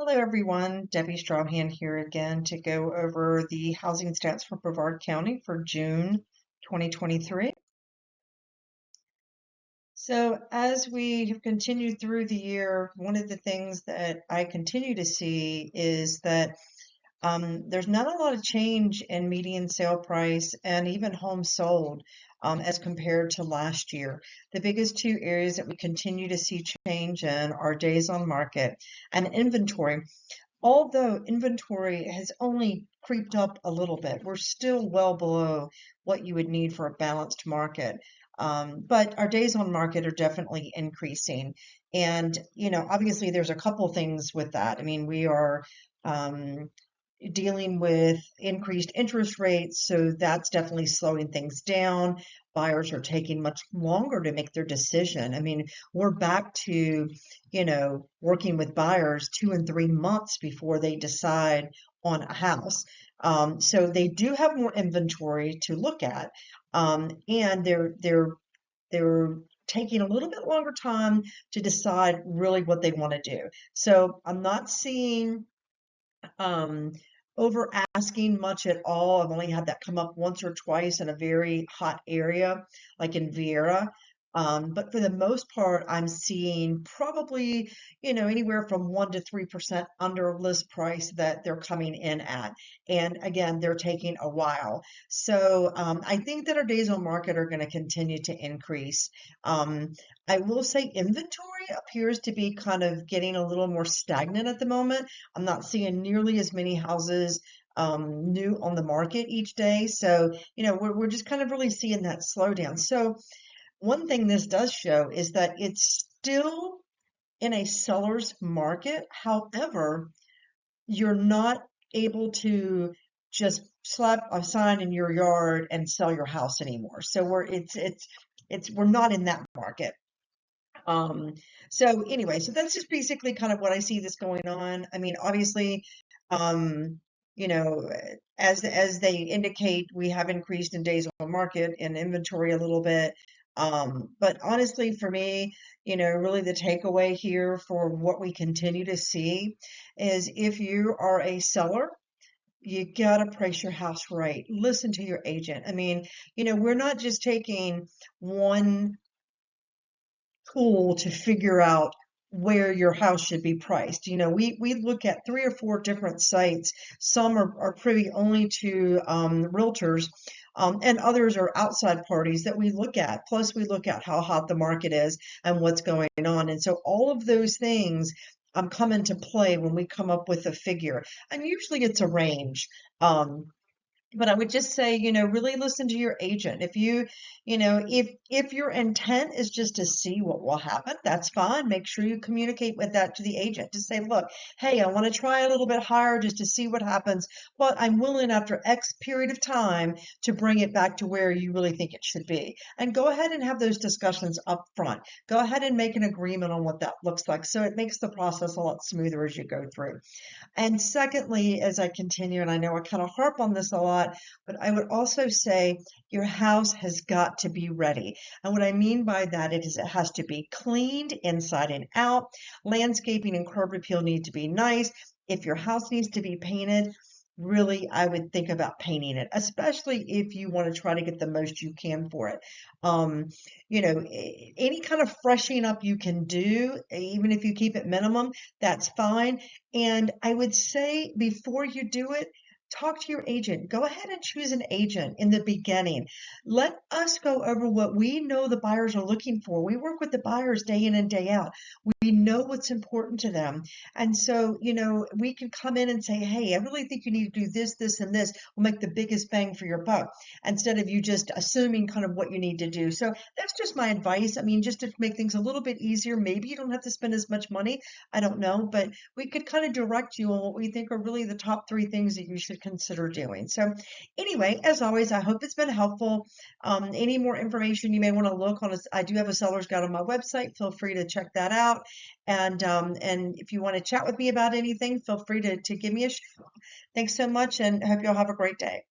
Hello, everyone. Debbie Strawhan here again to go over the housing stats for Brevard County for June 2023. So, as we have continued through the year, one of the things that I continue to see is that there's not a lot of change in median sale price and even homes sold as compared to last year. The biggest two areas that we continue to see change in are days on market and inventory. Although inventory has only creeped up a little bit, we're still well below what you would need for a balanced market. But our days on market are definitely increasing. And, obviously there's a couple things with that. I mean, we are um, dealing with increased interest rates, so that's definitely slowing things down. Buyers are taking much longer to make their decision. I mean, we're back to, working with buyers 2 and 3 months before they decide on a house. So they do have more inventory to look at, and they're taking a little bit longer time to decide really what they want to do. So I'm not seeing um, over asking much at all. I've only had that come up once or twice in a very hot area, like in Vieira. But for the most part, I'm seeing probably, anywhere from 1 to 3% under list price that they're coming in at. And again, they're taking a while. So I think that our days on market are going to continue to increase. Um, I will say inventory appears to be kind of getting a little more stagnant at the moment. I'm not seeing nearly as many houses new on the market each day. So, we're just kind of really seeing that slowdown. So, one thing this does show is that it's still in a seller's market. However, you're not able to just slap a sign in your yard and sell your house anymore. So we're not in that market. Um, so anyway, so that's just basically kind of what I see this going on. I mean, obviously, um, you know, as they indicate, we have increased in days on market and inventory a little bit. But honestly, for me, really the takeaway here for what we continue to see is if you are a seller, you gotta price your house right. Listen to your agent. I mean, we're not just taking one tool to figure out where your house should be priced. We look at 3 or 4 different sites. Some are privy only to realtors, and others are outside parties that we look at. Plus, we look at how hot the market is and what's going on. And so all of those things come into play when we come up with a figure. And usually it's a range. But I would just say, really listen to your agent. If your intent is just to see what will happen, that's fine. Make sure you communicate with that to the agent to say, look, hey, I want to try a little bit higher just to see what happens, but I'm willing after X period of time to bring it back to where you really think it should be. And go ahead and have those discussions up front. Go ahead and make an agreement on what that looks like. So it makes the process a lot smoother as you go through. And secondly, as I continue, and I know I kind of harp on this a lot, but I would also say your house has got to be ready. And what I mean by that is it has to be cleaned inside and out. Landscaping and curb appeal need to be nice. If your house needs to be painted, really, I would think about painting it, especially if you want to try to get the most you can for it. Any kind of freshening up you can do, even if you keep it minimum, that's fine. And I would say before you do it, talk to your agent. Go ahead and choose an agent in the beginning. Let us go over what we know the buyers are looking for. We work with the buyers day in and day out. We know what's important to them. And so, we can come in and say, hey, I really think you need to do this, this, and this will make the biggest bang for your buck instead of you just assuming kind of what you need to do. So that's just my advice. I mean, just to make things a little bit easier, maybe you don't have to spend as much money. I don't know, but we could kind of direct you on what we think are really the top 3 things that you should consider doing. So anyway, as always, I hope it's been helpful. Any more information you may want to look on, I do have a seller's guide on my website. Feel free to check that out. And if you want to chat with me about anything, feel free to give me a shout. Thanks so much, and I hope you'll have a great day.